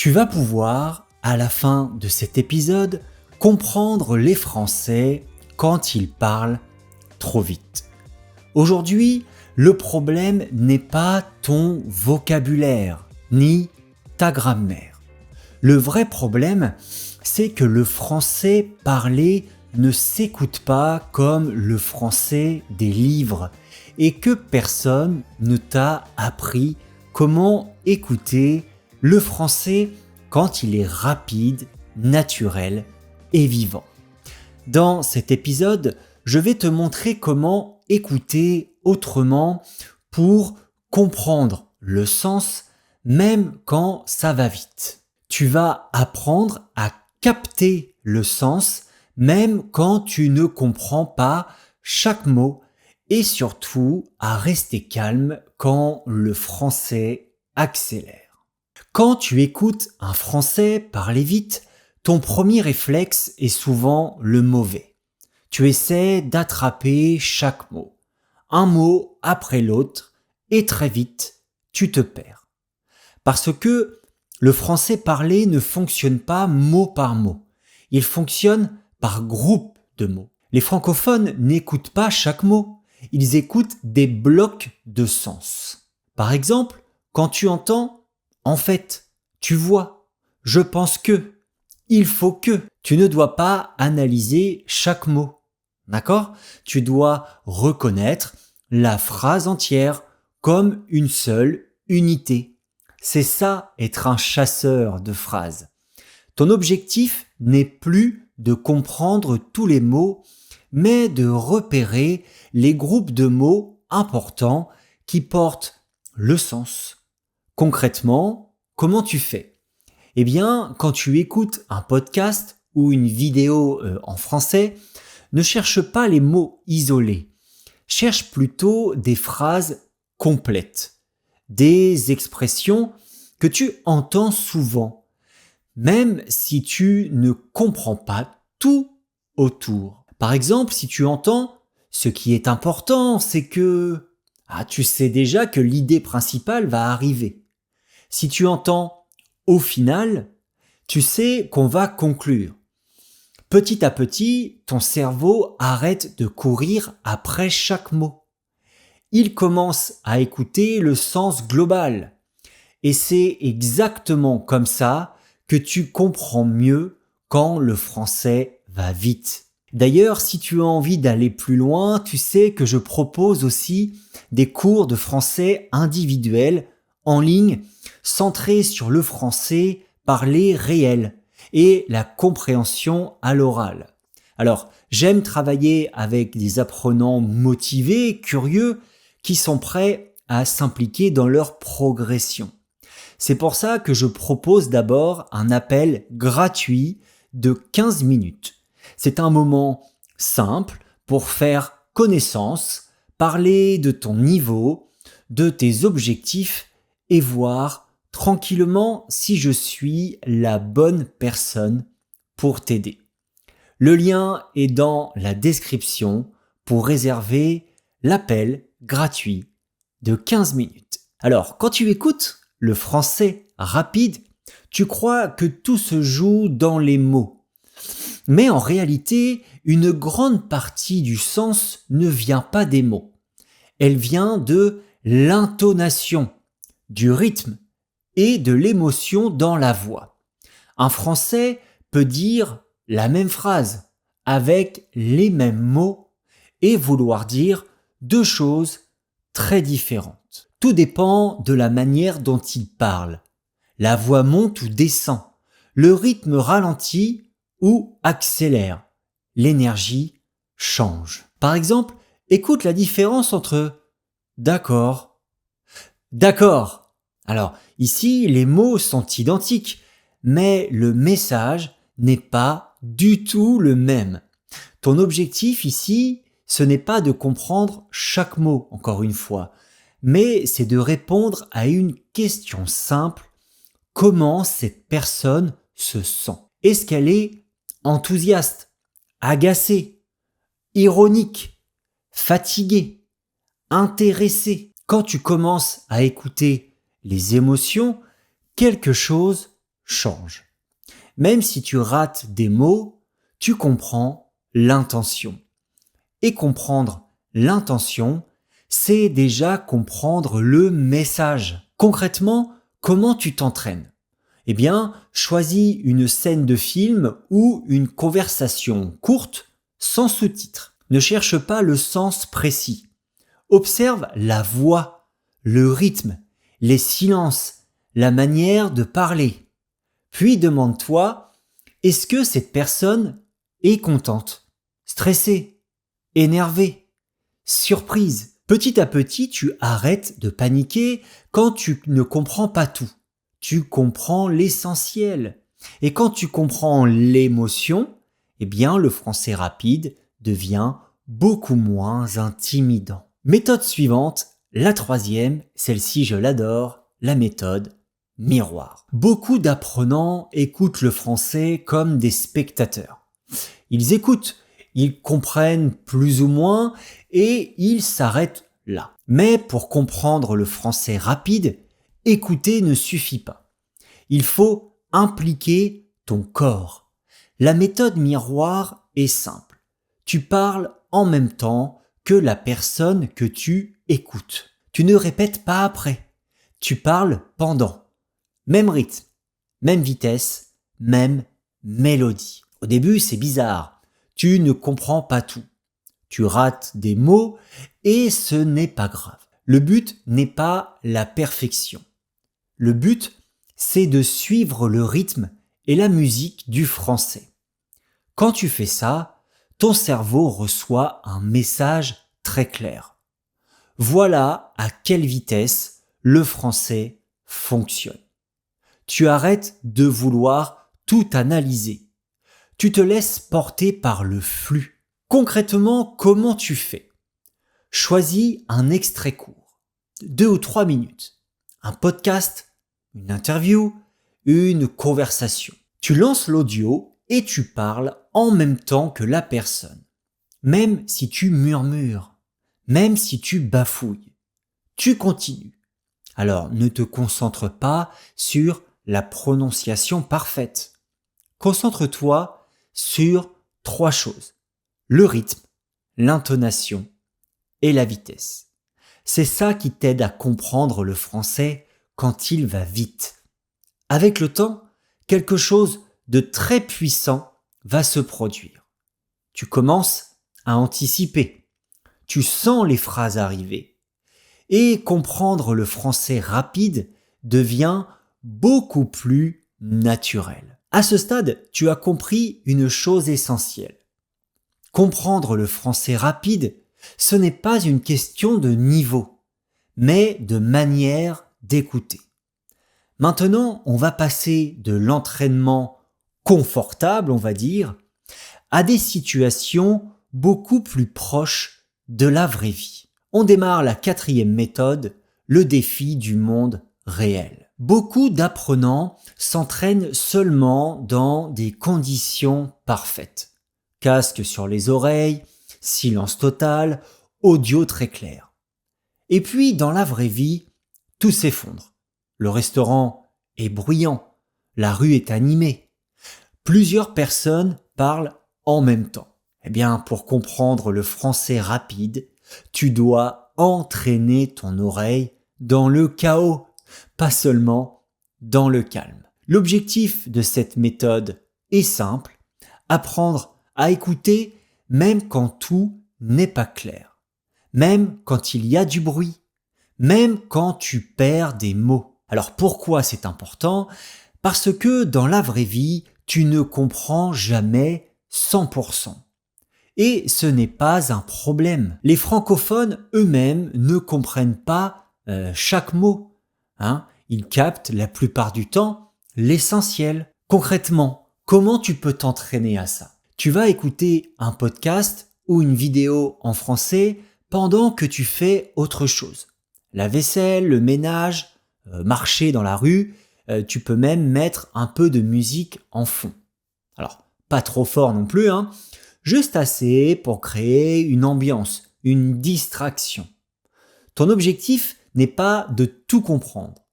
Tu vas pouvoir, à la fin de cet épisode, comprendre les Français quand ils parlent trop vite. Aujourd'hui, le problème n'est pas ton vocabulaire, ni ta grammaire. Le vrai problème, c'est que le français parlé ne s'écoute pas comme le français des livres et que personne ne t'a appris comment écouter le français quand il est rapide, naturel et vivant. Dans cet épisode, je vais te montrer comment écouter autrement pour comprendre le sens même quand ça va vite. Tu vas apprendre à capter le sens même quand tu ne comprends pas chaque mot et surtout à rester calme quand le français accélère. Quand tu écoutes un français parler vite, ton premier réflexe est souvent le mauvais. Tu essaies d'attraper chaque mot, un mot après l'autre, et très vite, tu te perds. Parce que le français parlé ne fonctionne pas mot par mot. Il fonctionne par groupe de mots. Les francophones n'écoutent pas chaque mot. Ils écoutent des blocs de sens. Par exemple, quand tu entends « en fait »,« tu vois »,« je pense que »,« il faut que », tu ne dois pas analyser chaque mot. D'accord ? Tu dois reconnaître la phrase entière comme une seule unité. C'est ça être un chasseur de phrases. Ton objectif n'est plus de comprendre tous les mots, mais de repérer les groupes de mots importants qui portent le sens. Concrètement, comment tu fais ? Eh bien, quand tu écoutes un podcast ou une vidéo en français, ne cherche pas les mots isolés. Cherche plutôt des phrases complètes, des expressions que tu entends souvent, même si tu ne comprends pas tout autour. Par exemple, si tu entends « ce qui est important, c'est que… » tu sais déjà que l'idée principale va arriver. Si tu entends « au final », tu sais qu'on va conclure. Petit à petit, ton cerveau arrête de courir après chaque mot. Il commence à écouter le sens global. Et c'est exactement comme ça que tu comprends mieux quand le français va vite. D'ailleurs, si tu as envie d'aller plus loin, tu sais que je propose aussi des cours de français individuels en ligne centrés sur le français parlé réel et la compréhension à l'oral. Alors, j'aime travailler avec des apprenants motivés, curieux, qui sont prêts à s'impliquer dans leur progression. C'est pour ça que je propose d'abord un appel gratuit de 15 minutes. C'est un moment simple pour faire connaissance, parler de ton niveau, de tes objectifs et voir tranquillement si je suis la bonne personne pour t'aider. Le lien est dans la description pour réserver l'appel gratuit de 15 minutes. Alors, quand tu écoutes le français rapide, tu crois que tout se joue dans les mots. Mais en réalité, une grande partie du sens ne vient pas des mots. Elle vient de l'intonation, du rythme et de l'émotion dans la voix. Un Français peut dire la même phrase avec les mêmes mots et vouloir dire deux choses très différentes. Tout dépend de la manière dont il parle. La voix monte ou descend. Le rythme ralentit ou accélère. L'énergie change. Par exemple, écoute la différence entre d'accord, d'accord. Alors, ici, les mots sont identiques, mais le message n'est pas du tout le même. Ton objectif ici, ce n'est pas de comprendre chaque mot, encore une fois, mais c'est de répondre à une question simple. Comment cette personne se sent ? Est-ce qu'elle est enthousiaste, agacée, ironique, fatiguée, intéressée ? Quand tu commences à écouter les émotions, quelque chose change. Même si tu rates des mots, tu comprends l'intention. Et comprendre l'intention, c'est déjà comprendre le message. Concrètement, comment tu t'entraînes? Eh bien, choisis une scène de film ou une conversation courte sans sous-titres. Ne cherche pas le sens précis. Observe la voix, le rythme, les silences, la manière de parler. Puis demande-toi, est-ce que cette personne est contente, stressée, énervée, surprise? Petit à petit, tu arrêtes de paniquer quand tu ne comprends pas tout. Tu comprends l'essentiel. Et quand tu comprends l'émotion, eh bien, le français rapide devient beaucoup moins intimidant. Méthode suivante, la troisième, celle-ci je l'adore, la méthode miroir. Beaucoup d'apprenants écoutent le français comme des spectateurs. Ils écoutent, ils comprennent plus ou moins et ils s'arrêtent là. Mais pour comprendre le français rapide, écouter ne suffit pas. Il faut impliquer ton corps. La méthode miroir est simple. Tu parles en même temps que la personne que tu écoutes. Tu ne répètes pas après. Tu parles pendant. Même rythme, même vitesse, même mélodie. Au début, c'est bizarre. Tu ne comprends pas tout. Tu rates des mots et ce n'est pas grave. Le but n'est pas la perfection. Le but, c'est de suivre le rythme et la musique du français. Quand tu fais ça, ton cerveau reçoit un message très clair. Voilà à quelle vitesse le français fonctionne. Tu arrêtes de vouloir tout analyser. Tu te laisses porter par le flux. Concrètement, comment tu fais? Choisis un extrait court, 2 ou 3 minutes, un podcast, une interview, une conversation. Tu lances l'audio et tu parles en même temps que la personne. Même si tu murmures, même si tu bafouilles, tu continues. Alors ne te concentre pas sur la prononciation parfaite. Concentre-toi sur 3 choses. Le rythme, l'intonation et la vitesse. C'est ça qui t'aide à comprendre le français quand il va vite. Avec le temps, quelque chose de très puissant va se produire. Tu commences à anticiper. Tu sens les phrases arriver. Et comprendre le français rapide devient beaucoup plus naturel. À ce stade, tu as compris une chose essentielle. Comprendre le français rapide, ce n'est pas une question de niveau, mais de manière d'écouter. Maintenant, on va passer de l'entraînement confortable, on va dire, à des situations beaucoup plus proches de la vraie vie. On démarre la 4e méthode, le défi du monde réel. Beaucoup d'apprenants s'entraînent seulement dans des conditions parfaites. Casque sur les oreilles, silence total, audio très clair. Et puis, dans la vraie vie, tout s'effondre. Le restaurant est bruyant, la rue est animée. Plusieurs personnes parlent en même temps. Eh bien, pour comprendre le français rapide, tu dois entraîner ton oreille dans le chaos, pas seulement dans le calme. L'objectif de cette méthode est simple, apprendre à écouter même quand tout n'est pas clair, même quand il y a du bruit, même quand tu perds des mots. Alors pourquoi c'est important? Parce que dans la vraie vie, tu ne comprends jamais 100%. Et ce n'est pas un problème. Les francophones eux-mêmes ne comprennent pas chaque mot. Ils captent la plupart du temps l'essentiel. Concrètement, comment tu peux t'entraîner à ça? Tu vas écouter un podcast ou une vidéo en français pendant que tu fais autre chose. La vaisselle, le ménage, marcher dans la rue, tu peux même mettre un peu de musique en fond. Alors, pas trop fort non plus, juste assez pour créer une ambiance, une distraction. Ton objectif n'est pas de tout comprendre.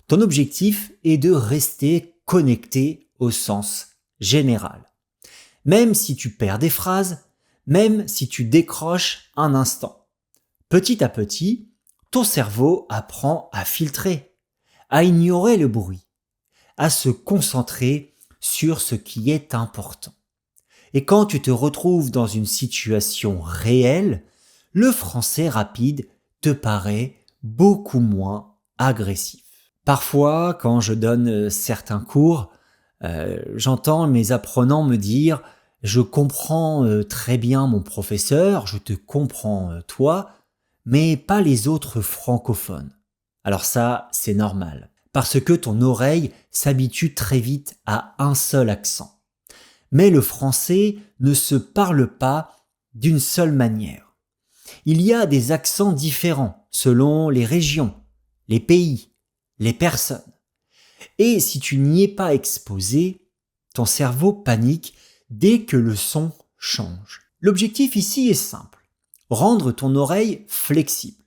Ton objectif est de rester connecté au sens général. Même si tu perds des phrases, même si tu décroches un instant. Petit à petit, ton cerveau apprend à filtrer, à ignorer le bruit, à se concentrer sur ce qui est important. Et quand tu te retrouves dans une situation réelle, le français rapide te paraît beaucoup moins agressif. Parfois, quand je donne certains cours, j'entends mes apprenants me dire « Je comprends très bien mon professeur, je te comprends toi, mais pas les autres francophones. » Alors ça, c'est normal, parce que ton oreille s'habitue très vite à un seul accent. Mais le français ne se parle pas d'une seule manière. Il y a des accents différents selon les régions, les pays, les personnes. Et si tu n'y es pas exposé, ton cerveau panique dès que le son change. L'objectif ici est simple, rendre ton oreille flexible.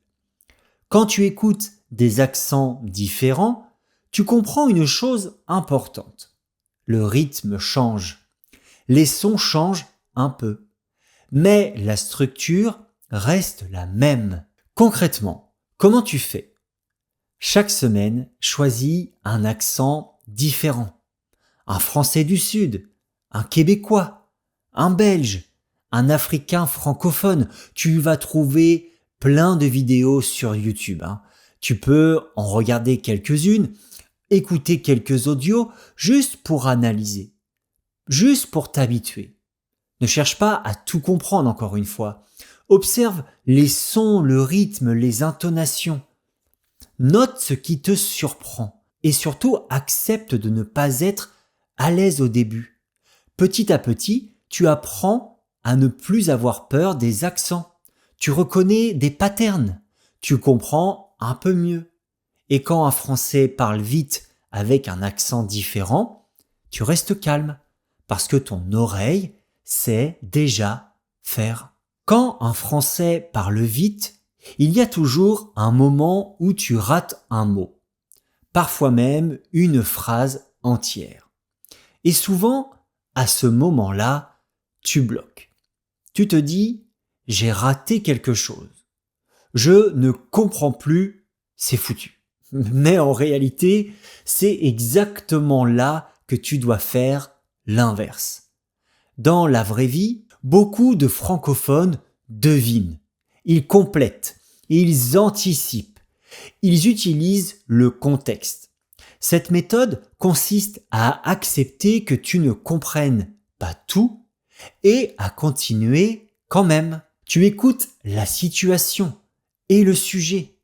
Quand tu écoutes des accents différents, tu comprends une chose importante. Le rythme change. Les sons changent un peu, mais la structure reste la même. Concrètement, comment tu fais ? Chaque semaine, choisis un accent différent. Un Français du Sud, un Québécois, un Belge, un Africain francophone. Tu vas trouver plein de vidéos sur YouTube. Tu peux en regarder quelques-unes, écouter quelques audios juste pour analyser. Juste pour t'habituer. Ne cherche pas à tout comprendre encore une fois. Observe les sons, le rythme, les intonations. Note ce qui te surprend et surtout accepte de ne pas être à l'aise au début. Petit à petit, tu apprends à ne plus avoir peur des accents. Tu reconnais des patterns. Tu comprends un peu mieux. Et quand un Français parle vite avec un accent différent, tu restes calme. Parce que ton oreille sait déjà faire. Quand un Français parle vite, il y a toujours un moment où tu rates un mot, parfois même une phrase entière. Et souvent, à ce moment-là, tu bloques. Tu te dis « j'ai raté quelque chose, je ne comprends plus, c'est foutu ». Mais en réalité, c'est exactement là que tu dois faire l'inverse. Dans la vraie vie, beaucoup de francophones devinent, ils complètent, ils anticipent, ils utilisent le contexte. Cette méthode consiste à accepter que tu ne comprennes pas tout et à continuer quand même. Tu écoutes la situation et le sujet.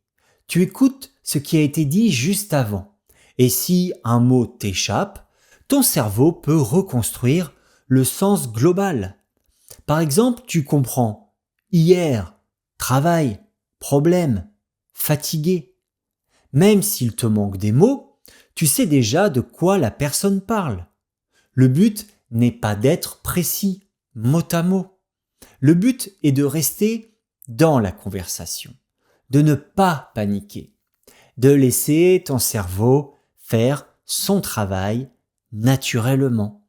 Tu écoutes ce qui a été dit juste avant. Et si un mot t'échappe, ton cerveau peut reconstruire le sens global. Par exemple, tu comprends hier, travail, problème, fatigué. Même s'il te manque des mots, tu sais déjà de quoi la personne parle. Le but n'est pas d'être précis, mot à mot. Le but est de rester dans la conversation, de ne pas paniquer, de laisser ton cerveau faire son travail naturellement.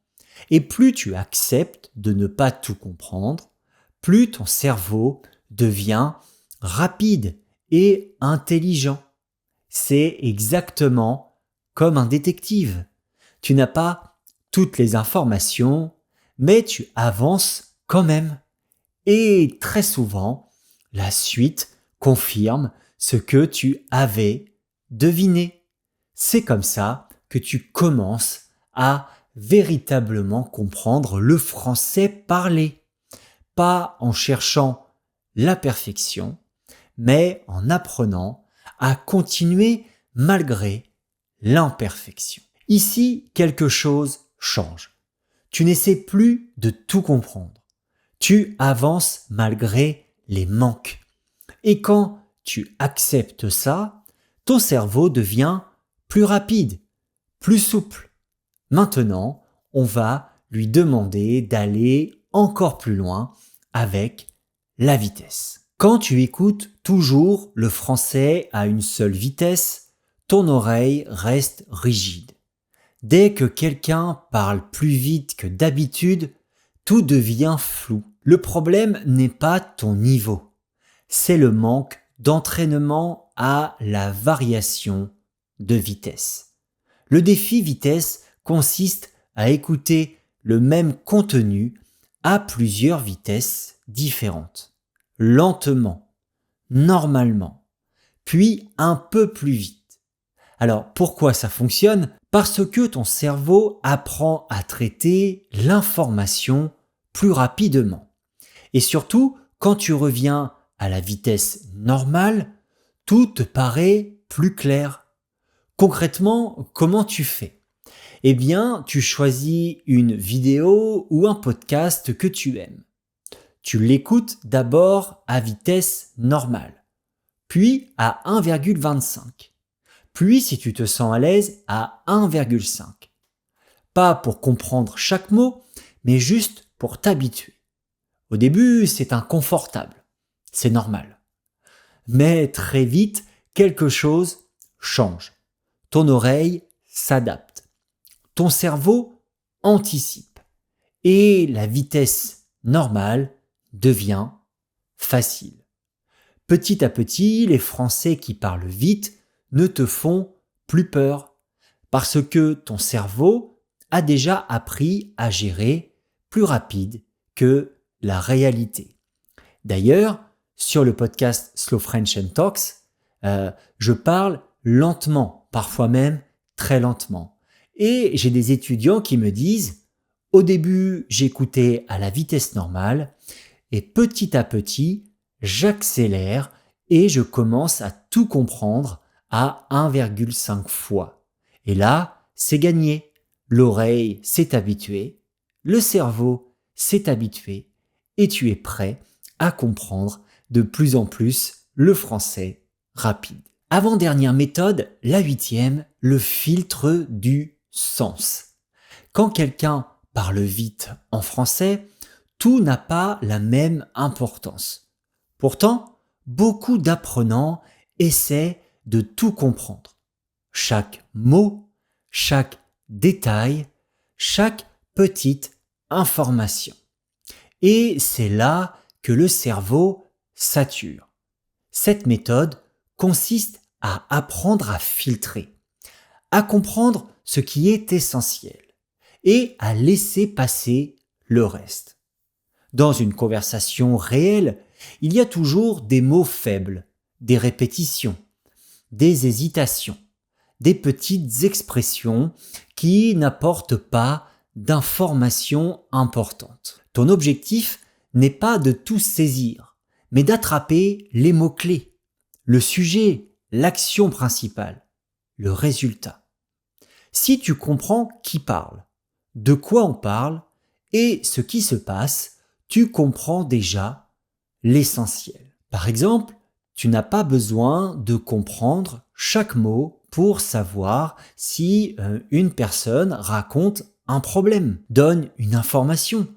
Et plus tu acceptes de ne pas tout comprendre, plus ton cerveau devient rapide et intelligent. C'est exactement comme un détective. Tu n'as pas toutes les informations, mais tu avances quand même. Et très souvent, la suite confirme ce que tu avais deviné. C'est comme ça que tu commences à véritablement comprendre le français parlé. Pas en cherchant la perfection, mais en apprenant à continuer malgré l'imperfection. Ici, quelque chose change. Tu n'essaies plus de tout comprendre. Tu avances malgré les manques. Et quand tu acceptes ça, ton cerveau devient plus rapide, plus souple. Maintenant, on va lui demander d'aller encore plus loin avec la vitesse. Quand tu écoutes toujours le français à une seule vitesse, ton oreille reste rigide. Dès que quelqu'un parle plus vite que d'habitude, tout devient flou. Le problème n'est pas ton niveau, c'est le manque d'entraînement à la variation de vitesse. Le défi vitesse consiste à écouter le même contenu à plusieurs vitesses différentes, lentement, normalement, puis un peu plus vite. Alors pourquoi ça fonctionne ? Parce que ton cerveau apprend à traiter l'information plus rapidement. Et surtout, quand tu reviens à la vitesse normale, tout te paraît plus clair. Concrètement, comment tu fais ? Eh bien, tu choisis une vidéo ou un podcast que tu aimes. Tu l'écoutes d'abord à vitesse normale, puis à 1,25. Puis, si tu te sens à l'aise, à 1,5. Pas pour comprendre chaque mot, mais juste pour t'habituer. Au début, c'est inconfortable. C'est normal. Mais très vite, quelque chose change. Ton oreille s'adapte. Ton cerveau anticipe. Et la vitesse normale devient facile. Petit à petit, les Français qui parlent vite ne te font plus peur parce que ton cerveau a déjà appris à gérer plus rapide que la réalité. D'ailleurs, sur le podcast Slow French and Talks, je parle lentement, parfois même très lentement. Et j'ai des étudiants qui me disent, au début, j'écoutais à la vitesse normale et petit à petit, j'accélère et je commence à tout comprendre à 1,5 fois. Et là, c'est gagné. L'oreille s'est habituée, le cerveau s'est habitué et tu es prêt à comprendre de plus en plus le français rapide. Avant-dernière méthode, la 8e, le filtre du sens. Quand quelqu'un parle vite en français, tout n'a pas la même importance. Pourtant, beaucoup d'apprenants essaient de tout comprendre. Chaque mot, chaque détail, chaque petite information. Et c'est là que le cerveau sature. Cette méthode consiste à apprendre à filtrer, à comprendre ce qui est essentiel et à laisser passer le reste. Dans une conversation réelle, il y a toujours des mots faibles, des répétitions, des hésitations, des petites expressions qui n'apportent pas d'informations importantes. Ton objectif n'est pas de tout saisir, mais d'attraper les mots-clés, le sujet, l'action principale, le résultat. Si tu comprends qui parle, de quoi on parle et ce qui se passe, tu comprends déjà l'essentiel. Par exemple, tu n'as pas besoin de comprendre chaque mot pour savoir si une personne raconte un problème, donne une information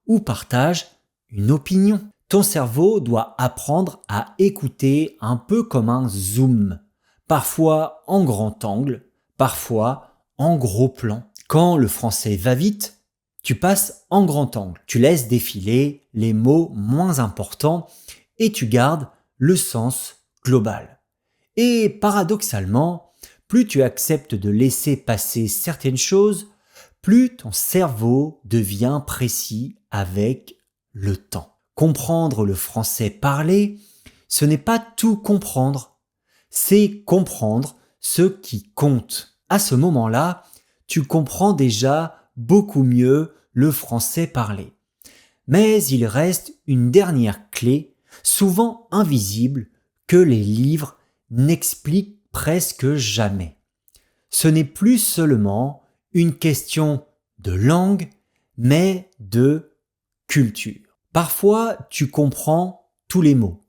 ou partage une opinion. Ton cerveau doit apprendre à écouter un peu comme un zoom, parfois en grand angle, parfois en gros plan. Quand le français va vite, tu passes en grand angle. Tu laisses défiler les mots moins importants et tu gardes le sens global. Et paradoxalement, plus tu acceptes de laisser passer certaines choses, plus ton cerveau devient précis avec le temps. Comprendre le français parlé, ce n'est pas tout comprendre, c'est comprendre ce qui compte. À ce moment-là, tu comprends déjà beaucoup mieux le français parlé. Mais il reste une dernière clé, souvent invisible, que les livres n'expliquent presque jamais. Ce n'est plus seulement une question de langue, mais de culture. Parfois, tu comprends tous les mots.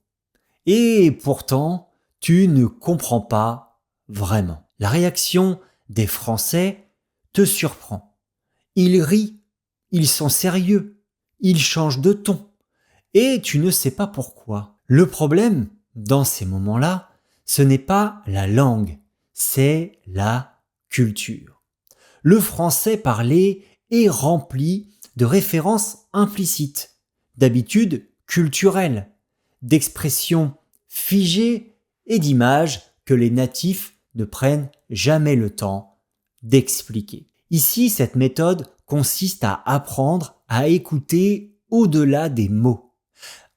Et pourtant, tu ne comprends pas vraiment. La réaction des Français te surprend. Ils rient, ils sont sérieux, ils changent de ton. Et tu ne sais pas pourquoi. Le problème, dans ces moments-là, ce n'est pas la langue, c'est la culture. Le français parlé est rempli de références implicites, d'habitudes culturelles, d'expressions figées et d'images que les natifs ne prennent jamais le temps d'expliquer. Ici, cette méthode consiste à apprendre à écouter au-delà des mots,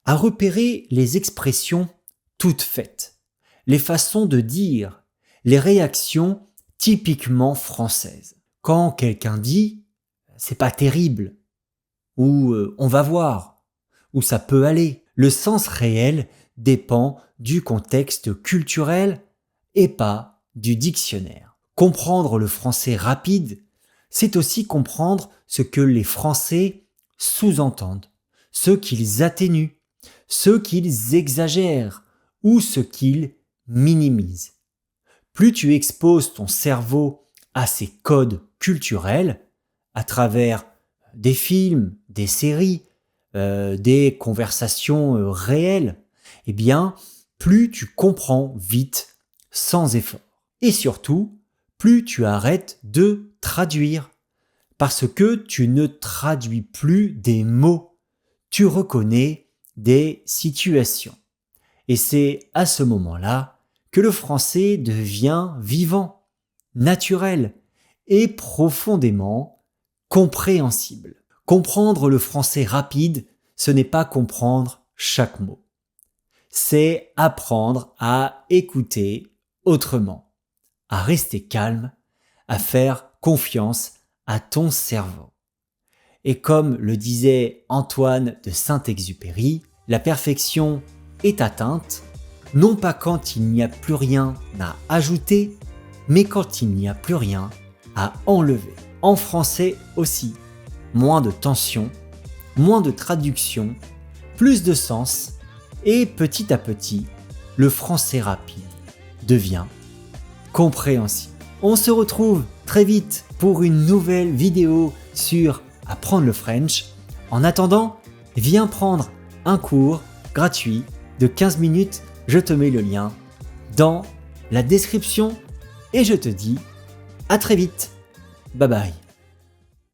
à repérer les expressions toutes faites, les façons de dire, les réactions typiquement françaises. Quand quelqu'un dit « c'est pas terrible » ou « on va voir » ou « ça peut aller », le sens réel dépend du contexte culturel et pas du dictionnaire. Comprendre le français rapide, c'est aussi comprendre ce que les Français sous-entendent, ce qu'ils atténuent, ce qu'ils exagèrent ou ce qu'ils minimisent. Plus tu exposes ton cerveau à ces codes culturels, à travers des films, des séries, des conversations réelles, eh bien, plus tu comprends vite, sans effort. Et surtout, plus tu arrêtes de traduire, parce que tu ne traduis plus des mots, tu reconnais des situations. Et c'est à ce moment-là que le français devient vivant, naturel et profondément compréhensible. Comprendre le français rapide, ce n'est pas comprendre chaque mot. C'est apprendre à écouter autrement, à rester calme, à faire confiance à ton cerveau. Et comme le disait Antoine de Saint-Exupéry, la perfection est atteinte, non pas quand il n'y a plus rien à ajouter, mais quand il n'y a plus rien à enlever. En français aussi, moins de tension, moins de traduction, plus de sens, et petit à petit, le français rapide devient compréhensible. On se retrouve très vite pour une nouvelle vidéo sur apprendre le French. En attendant, viens prendre un cours gratuit de 15 minutes. Je te mets le lien dans la description et je te dis à très vite. Bye bye.